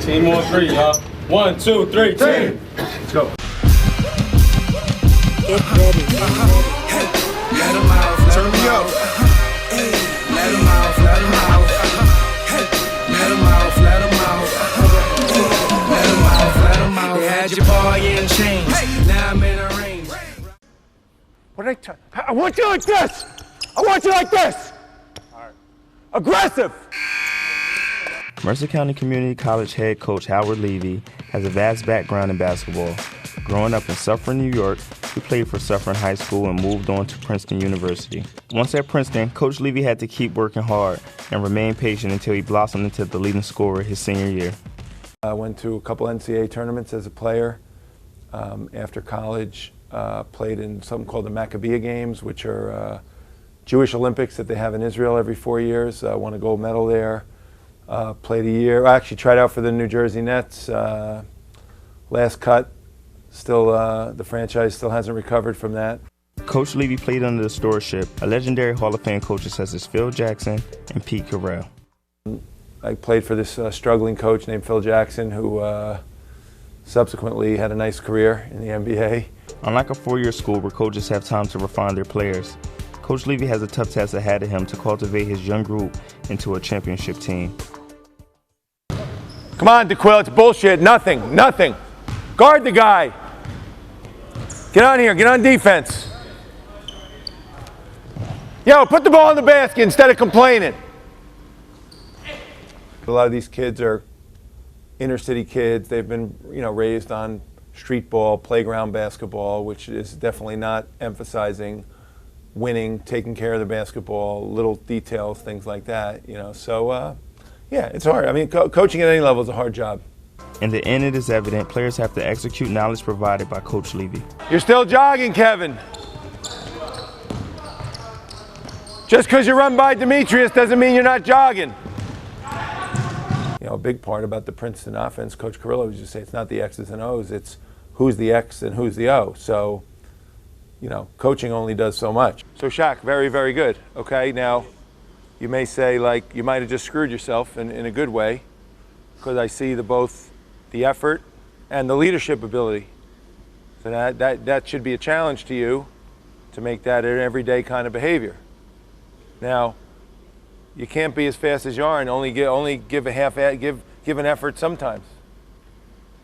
Team on three, y'all. 1, 2, 3, team. Let's go. Get ready. Hey, let 'em out, turn me up. Hey, let 'em out, let 'em out. Hey, let 'em out, let 'em out. Let 'em out, let 'em out. They had your boy in chains. Now I'm in the range. What did I tell you? I want you like this. I want you like this. All right. Aggressive. Mercer County Community College head coach Howie Levy has a vast background in basketball. Growing up in Suffern, New York, he played for Suffern High School and moved on to Princeton University. Once at Princeton, Coach Levy had to keep working hard and remain patient until he blossomed into the leading scorer his senior year. I went to a couple NCAA tournaments as a player. After college, played in something called the Maccabea Games, which are Jewish Olympics that they have in Israel every 4 years. Won a gold medal there. Played a year. I actually tried out for the New Jersey Nets. Last cut. Still, the franchise still hasn't recovered from that. Coach Levy played under the stewardship of legendary Hall of Fame coaches such as Phil Jackson and Pete Carroll. I played for this struggling coach named Phil Jackson, who subsequently had a nice career in the NBA. Unlike a four-year school where coaches have time to refine their players, Coach Levy has a tough task ahead of him to cultivate his young group into a championship team. Come on, Daquill. It's bullshit. Nothing. Nothing. Guard the guy. Get on here. Get on defense. Yo, put the ball in the basket instead of complaining. A lot of these kids are inner city kids. They've been, raised on street ball, playground basketball, which is definitely not emphasizing winning, taking care of the basketball, little details, things like that. So yeah, it's hard. I mean, coaching at any level is a hard job. In the end, it is evident players have to execute knowledge provided by Coach Levy. You're still jogging, Kevin. Just because you run by Demetrius doesn't mean you're not jogging. A big part about the Princeton offense, Coach Carrillo used to say, it's not the X's and O's, it's who's the X and who's the O. So, coaching only does so much. So Shaq, very, very good. Okay, now you may say, like, you might have just screwed yourself in a good way, because I see both the effort and the leadership ability. So that should be a challenge to you to make that an everyday kind of behavior. Now, you can't be as fast as you are and only give an effort sometimes.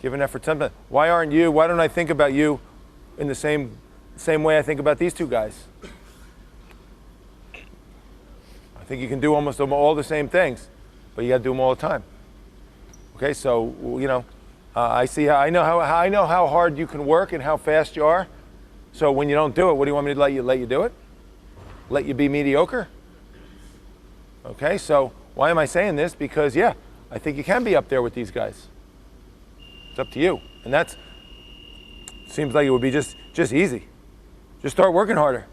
Give an effort sometimes. Why don't I think about you in the same way I think about these two guys? I think you can do almost all the same things, but you got to do them all the time. Okay, so I know how hard you can work and how fast you are. So when you don't do it, what do you want me to let you do it? Let you be mediocre? Okay, so why am I saying this? Because yeah, I think you can be up there with these guys. It's up to you, and seems like it would be just easy. Just start working harder.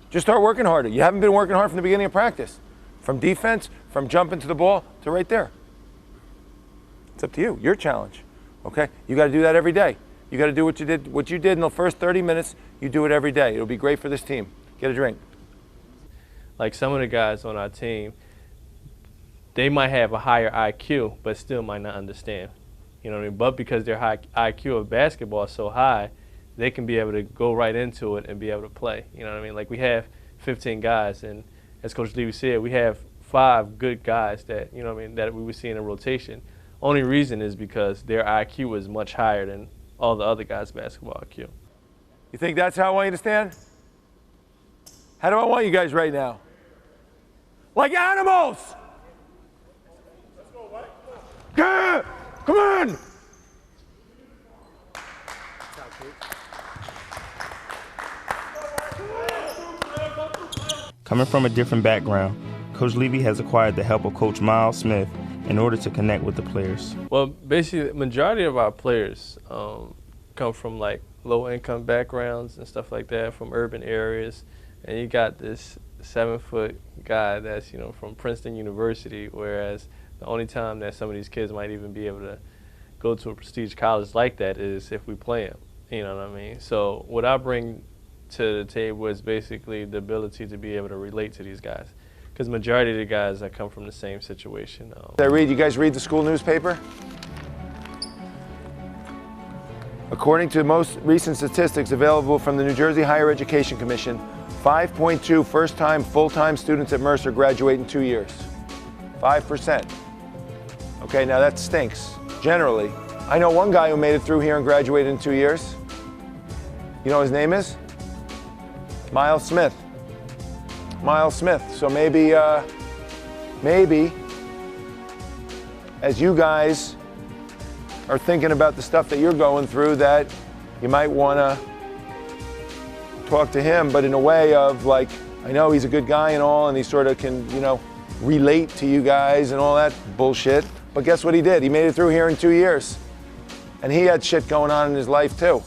Just start working harder. You haven't been working hard from the beginning of practice. From defense, from jumping to the ball, to right there. It's up to you, your challenge, okay? You gotta do that every day. You gotta do what you did in the first 30 minutes, you do it every day. It'll be great for this team. Get a drink. Like some of the guys on our team, they might have a higher IQ, but still might not understand. You know what I mean? But because their high IQ of basketball is so high, they can be able to go right into it and be able to play. You know what I mean? Like we have 15 guys, and as Coach Levy said, we have 5 good guys that, that we would see in a rotation. Only reason is because their IQ is much higher than all the other guys' basketball IQ. You think that's how I want you to stand? How do I want you guys right now? Like animals! Yeah, come on! Coming from a different background, Coach Levy has acquired the help of Coach Miles Smith in order to connect with the players. Well, basically, the majority of our players come from like low-income backgrounds and stuff like that, from urban areas, and you got this 7-foot guy that's from Princeton University, whereas the only time that some of these kids might even be able to go to a prestige college like that is if we play them. You know what I mean? So what I bring to the table is basically the ability to be able to relate to these guys, because majority of the guys that come from the same situation. You guys read the school newspaper? According to most recent statistics available from the New Jersey Higher Education Commission, 5.2 first-time, full-time students at Mercer graduate in 2 years. 5%. Okay, now that stinks, generally. I know one guy who made it through here and graduated in 2 years. You know what his name is? Miles Smith. Miles Smith. So maybe, as you guys are thinking about the stuff that you're going through, that you might want to talk to him, but in a way of like, I know he's a good guy and all, and he sort of can, you know, relate to you guys and all that bullshit. But guess what he did? He made it through here in 2 years. And he had shit going on in his life too.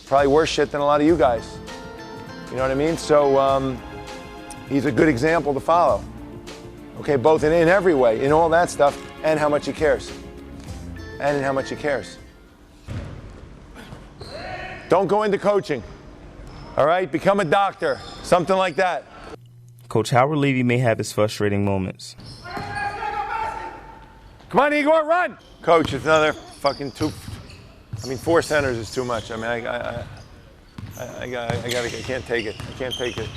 Probably worse shit than a lot of you guys. You know what I mean? So he's a good example to follow. Okay, both in every way, in all that stuff, and how much he cares. And in how much he cares. Don't go into coaching. All right, become a doctor, something like that. Coach Howie Levy may have his frustrating moments. Come on, Igor, run! Coach, it's another fucking 4 centers is too much. I mean, I can't take it. I can't take it.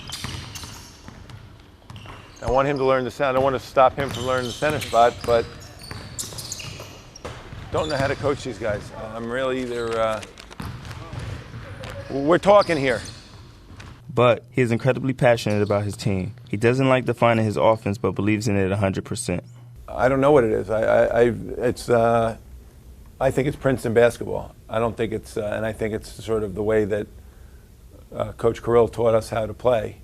I want him to learn the center. I don't want to stop him from learning the center spot, but don't know how to coach these guys. I'm really either. We're talking here. But he is incredibly passionate about his team. He doesn't like defining his offense, but believes in it 100%. I don't know what it is. I think it's Princeton basketball. I don't think it's, and I think it's sort of the way that Coach Kirill taught us how to play,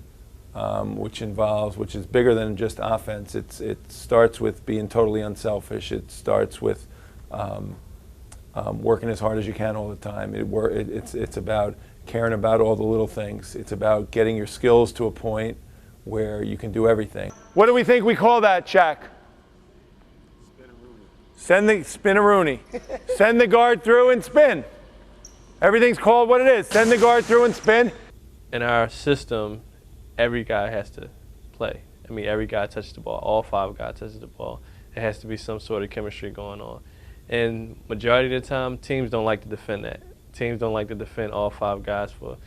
which is bigger than just offense. It starts with being totally unselfish. It starts with working as hard as you can all the time. It's about caring about all the little things. It's about getting your skills to a point where you can do everything. What do we think we call that, Shaq? Send the spin-a-rooney. Send the guard through and spin. Everything's called what it is. Send the guard through and spin. In our system, every guy has to play. I mean, every guy touches the ball. All 5 guys touches the ball. There has to be some sort of chemistry going on. And majority of the time, teams don't like to defend that. Teams don't like to defend all 5 guys for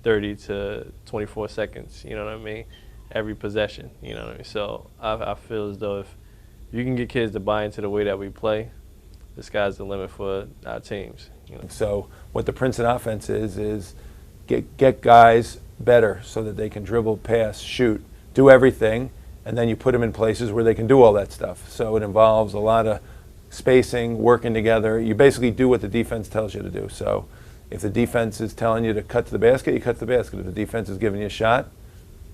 30 to 24 seconds, you know what I mean? Every possession, you know what I mean? So I feel as though if you can get kids to buy into the way that we play, the sky's the limit for our teams. You know? So what the Princeton offense is get guys better so that they can dribble, pass, shoot, do everything, and then you put them in places where they can do all that stuff. So it involves a lot of spacing, working together. You basically do what the defense tells you to do. So if the defense is telling you to cut to the basket, you cut to the basket. If the defense is giving you a shot,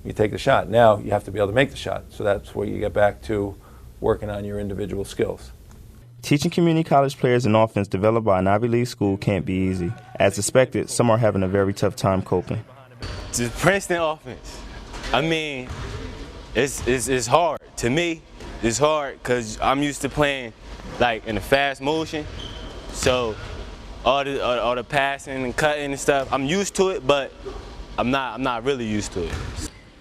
you take the shot. Now you have to be able to make the shot. So that's where you get back to working on your individual skills. Teaching community college players an offense developed by an Ivy League school can't be easy. As expected, some are having a very tough time coping. The Princeton offense, I mean, it's hard. To me, it's hard because I'm used to playing like in a fast motion. So all the passing and cutting and stuff, I'm used to it, but I'm not really used to it.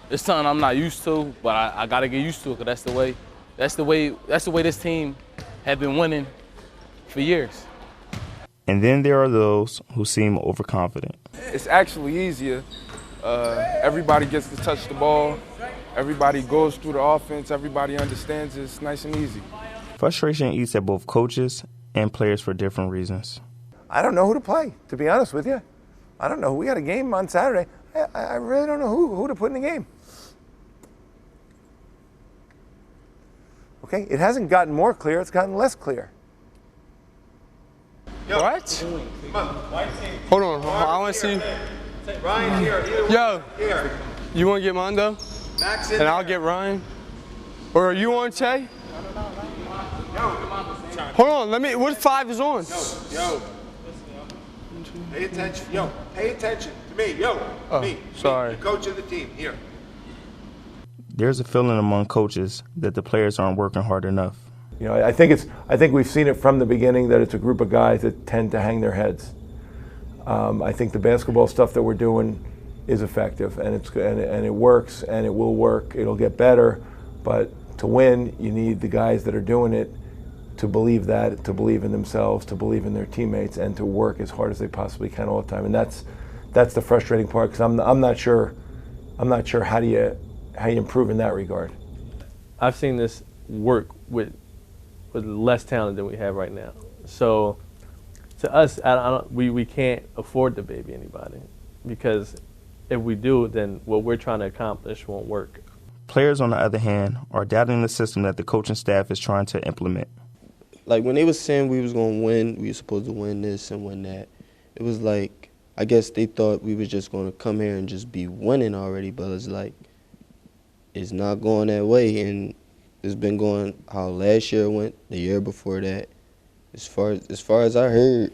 It's something I'm not used to, but I gotta get used to it because that's the way this team have been winning for years. And then there are those who seem overconfident. It's actually easier. Everybody gets to touch the ball. Everybody goes through the offense. Everybody understands it. It's nice and easy. Frustration eats at both coaches and players for different reasons. I don't know who to play, to be honest with you. I don't know. We got a game on Saturday. I really don't know who to put in the game. Okay, it hasn't gotten more clear, it's gotten less clear. What? Hold on, I want to see. Ryan here. Yo, Here. you want to get Mondo? Max in And I'll get Ryan. Or are you on, Che? Hold on, let me, what 5 is on? Yo. Pay attention. Yo, pay attention to me. Yo, me. Sorry. Me, the coach of the team. Here. There's a feeling among coaches that the players aren't working hard enough. You know, I think we've seen it from the beginning that it's a group of guys that tend to hang their heads. I think the basketball stuff that we're doing is effective, and it works, and it will work. It'll get better, but to win, you need the guys that are doing it to believe that, to believe in themselves, to believe in their teammates, and to work as hard as they possibly can all the time. And that's the frustrating part, because I'm not sure how you improve in that regard. I've seen this work with less talent than we have right now. So to us, we can't afford to baby anybody, because if we do, then what we're trying to accomplish won't work. Players, on the other hand, are doubting the system that the coaching staff is trying to implement. Like, when they was saying we was going to win, we were supposed to win this and win that, it was like, I guess they thought we was just going to come here and just be winning already, but it's like, it's not going that way, and it's been going how last year went, the year before that. As far as I heard,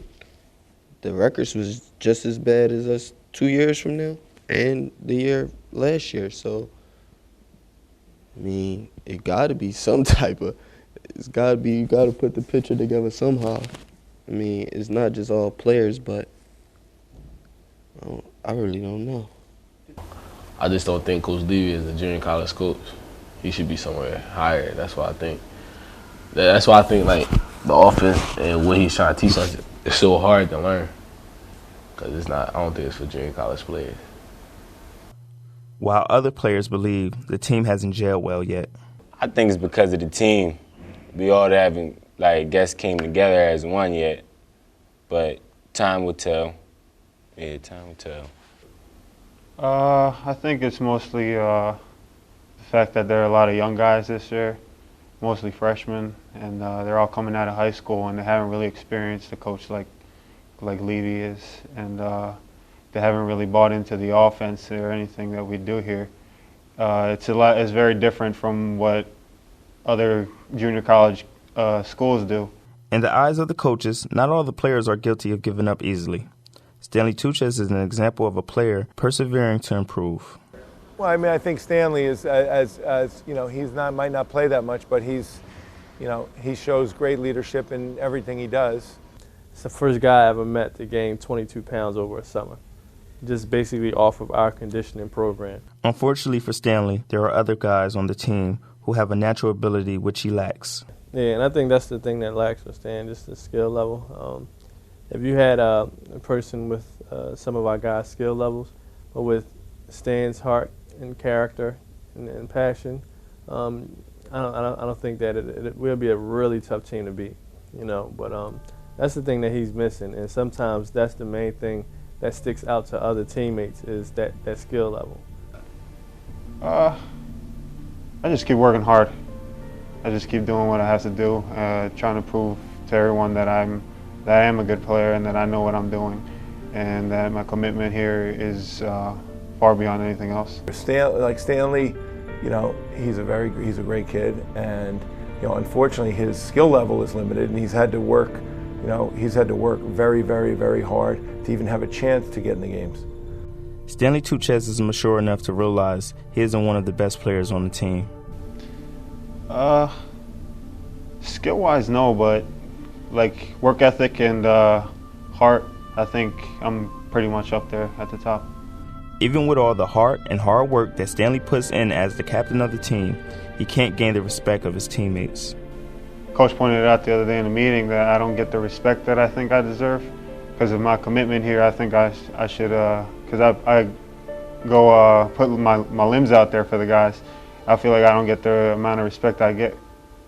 the records was just as bad as us 2 years from now and the year last year. So, I mean, it got to be some type of, it's got to be, you got to put the picture together somehow. I mean, it's not just all players, but I really don't know. I just don't think Coach Levy is a junior college coach. He should be somewhere higher. That's why I think. That's why I think like the offense and what he's trying to teach us is so hard to learn. Cause it's not. I don't think it's for junior college players. While other players believe the team hasn't gelled well yet. I think it's because of the team. We all haven't, came together as one yet. But time will tell. Yeah, time will tell. I think it's mostly the fact that there are a lot of young guys this year, mostly freshmen, and they're all coming out of high school and they haven't really experienced a coach like Levy is, and they haven't really bought into the offense or anything that we do here. It's very different from what other junior college schools do. In the eyes of the coaches, not all the players are guilty of giving up easily. Stanley Tuchez is an example of a player persevering to improve. Well, I mean, I think Stanley is, as you know, might not play that much, but he shows great leadership in everything he does. It's the first guy I ever met to gain 22 pounds over a summer, just basically off of our conditioning program. Unfortunately for Stanley, there are other guys on the team who have a natural ability which he lacks. Yeah, and I think that's the thing that lacks for Stan, just the skill level. If you had a person with some of our guys' skill levels, but with Stan's heart and character and passion, I don't think that it will be a really tough team to beat, But that's the thing that he's missing, and sometimes that's the main thing that sticks out to other teammates is that skill level. I just keep working hard. I just keep doing what I have to do, trying to prove to everyone that I am a good player and that I know what I'm doing, and that my commitment here is far beyond anything else. Stanley, he's a great kid, and unfortunately his skill level is limited, and he's had to work very, very, very hard to even have a chance to get in the games. Stanley Tuchez is mature enough to realize he isn't one of the best players on the team. Skill-wise, no, but work ethic and heart, I think I'm pretty much up there at the top. Even with all the heart and hard work that Stanley puts in as the captain of the team, he can't gain the respect of his teammates. Coach pointed out the other day in the meeting that I don't get the respect that I think I deserve because of my commitment here. I think I should, because I go put my limbs out there for the guys. I feel like I don't get the amount of respect I get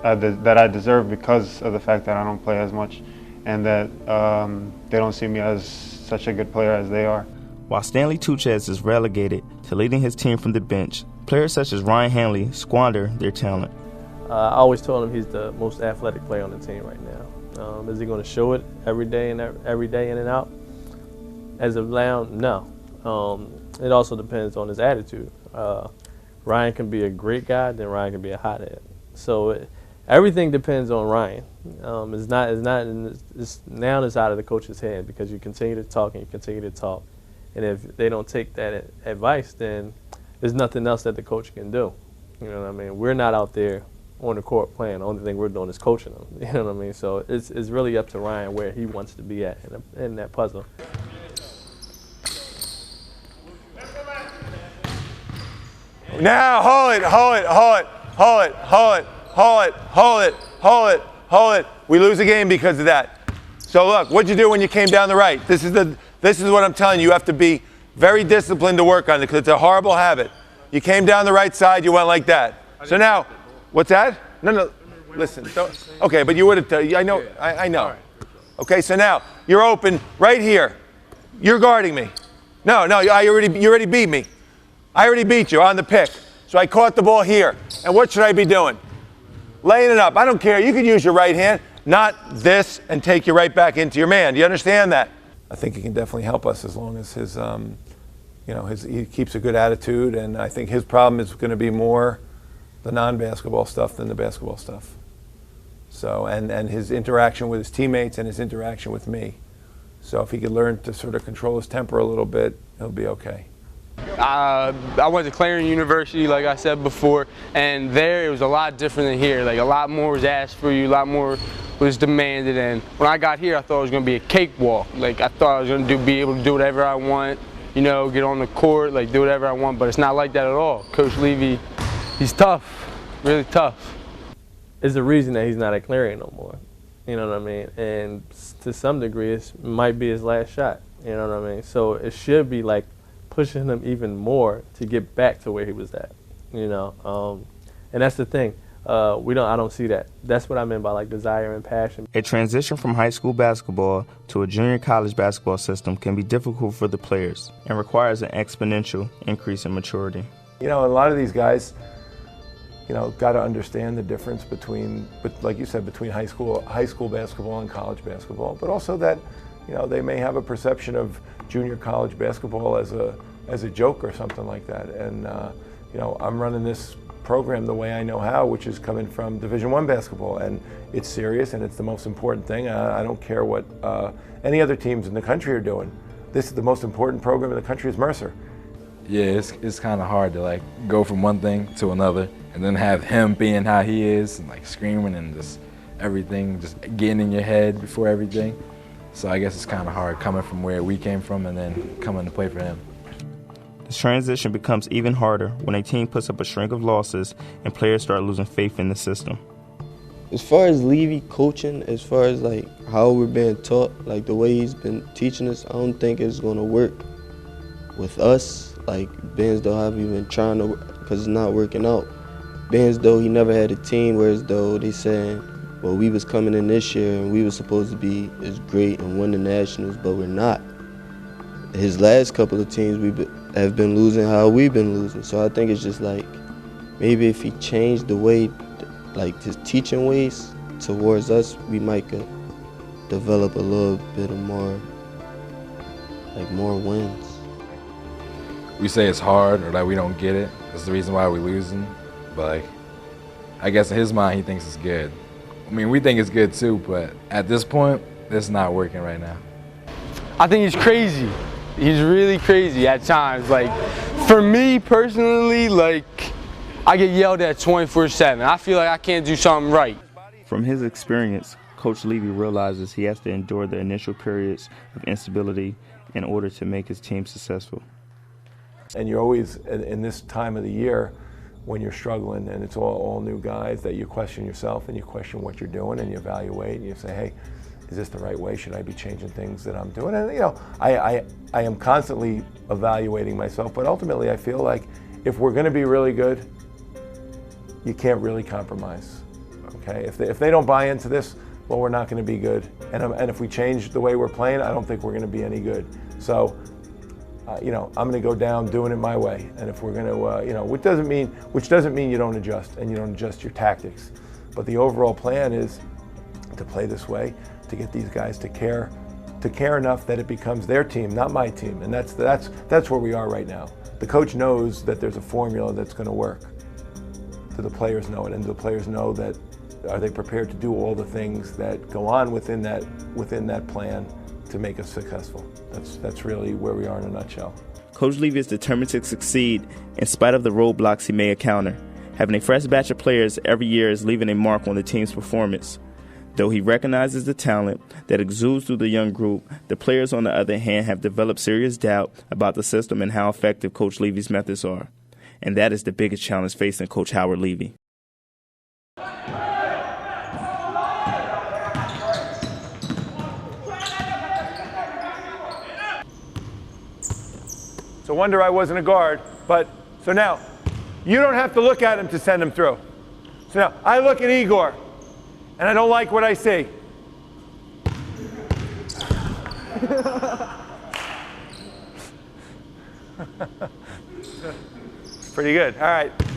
that I deserve because of the fact that I don't play as much and that they don't see me as such a good player as they are. While Stanley Tuchez is relegated to leading his team from the bench, players such as Ryan Hanley squander their talent. I always told him he's the most athletic player on the team right now. Is he going to show it every day in and out? As of now, no. It also depends on his attitude. Ryan can be a great guy, then Ryan can be a hothead. So everything depends on Ryan. It's now it's out of the coach's head because you continue to talk and you continue to talk. And if they don't take that advice, then there's nothing else that the coach can do. You know what I mean? We're not out there on the court playing. The only thing we're doing is coaching them. You know what I mean? So it's really up to Ryan where he wants to be at in that puzzle. Now hold it. We lose a game because of that. So look, what'd you do when you came down the right? This is what I'm telling you. You have to be very disciplined to work on it because it's a horrible habit. You came down the right side, you went like that. So now, what's that? No, listen. Okay, but you would have, I know. Okay, so now, you're open right here. You're guarding me. No, you already beat me. I already beat you on the pick. So I caught the ball here. And what should I be doing? Laying it up. I don't care. You can use your right hand, not this, and take you right back into your man. Do you understand that? I think he can definitely help us as long as he keeps a good attitude. And I think his problem is going to be more the non-basketball stuff than the basketball stuff. So, and his interaction with his teammates and his interaction with me. So if he could learn to sort of control his temper a little bit, he'll be okay. I went to Clarion University, like I said before, and there it was a lot different than here. Like a lot more was asked for you, a lot more was demanded. And when I got here, I thought it was going to be a cakewalk. Like I thought I was going to be able to do whatever I want, you know, get on the court, like do whatever I want. But it's not like that at all. Coach Levy, he's tough, really tough. It's the reason that he's not at Clarion no more. You know what I mean? And to some degree, it might be his last shot. You know what I mean? So it should be like pushing him even more to get back to where he was at. You know, and that's the thing. I don't see that. That's what I meant by like desire and passion. A transition from high school basketball to a junior college basketball system can be difficult for the players and requires an exponential increase in maturity. You know, a lot of these guys, you know, got to understand the difference between, like you said, between high school basketball and college basketball, but also that, you know, they may have a perception of junior college basketball as a joke or something like that. And you know, I'm running this program the way I know how, which is coming from Division I basketball, and it's serious and it's the most important thing. I don't care what any other teams in the country are doing. This is the most important program in the country is Mercer. Yeah, it's kind of hard to like go from one thing to another and then have him being how he is and like screaming and just everything just getting in your head before everything. So I guess it's kind of hard coming from where we came from and then coming to play for him. The transition becomes even harder when a team puts up a string of losses and players start losing faith in the system. As far as Levy coaching, as far as like how we're being taught, like the way he's been teaching us, I don't think it's going to work with us. Like being though I've been trying to, because it's not working out. Being though he never had a team, whereas though they saying, well, we was coming in this year and we was supposed to be as great and win the Nationals, but we're not. His last couple of teams have been losing how we've been losing. So I think it's just like, maybe if he changed the way, like his teaching ways towards us, we might could develop a little bit of more wins. We say it's hard or that we don't get it. That's the reason why we're losing. But like, I guess in his mind, he thinks it's good. I mean, we think it's good too, but at this point, it's not working right now. I think he's crazy. He's really crazy at times. Like, for me personally, like, I get yelled at 24/7. I feel like I can't do something right. From his experience, Coach Levy realizes he has to endure the initial periods of instability in order to make his team successful. And you're always, in this time of the year, when you're struggling and it's all new guys, that you question yourself and you question what you're doing and you evaluate and you say, hey, is this the right way? Should I be changing things that I'm doing? And you know, I am constantly evaluating myself, but ultimately I feel like if we're going to be really good, you can't really compromise. Okay, if they don't buy into this, well, we're not going to be good. And if we change the way we're playing, I don't think we're going to be any good. So, you know, I'm going to go down doing it my way. And if we're going to, you know, which doesn't mean you don't adjust and you don't adjust your tactics, but the overall plan is to play this way, to get these guys to care enough that it becomes their team, not my team. And that's where we are right now. The coach knows that there's a formula that's going to work. Do the players know it? And do the players know that, are they prepared to do all the things that go on within that plan to make us successful? That's really where we are in a nutshell. Coach Levy is determined to succeed in spite of the roadblocks he may encounter. Having a fresh batch of players every year is leaving a mark on the team's performance. Though he recognizes the talent that exudes through the young group, the players, on the other hand, have developed serious doubt about the system and how effective Coach Levy's methods are. And that is the biggest challenge facing Coach Howie Levy. So wonder I wasn't a guard. But so now, you don't have to look at him to send him through. So now, I look at Igor, and I don't like what I see. Pretty good. All right.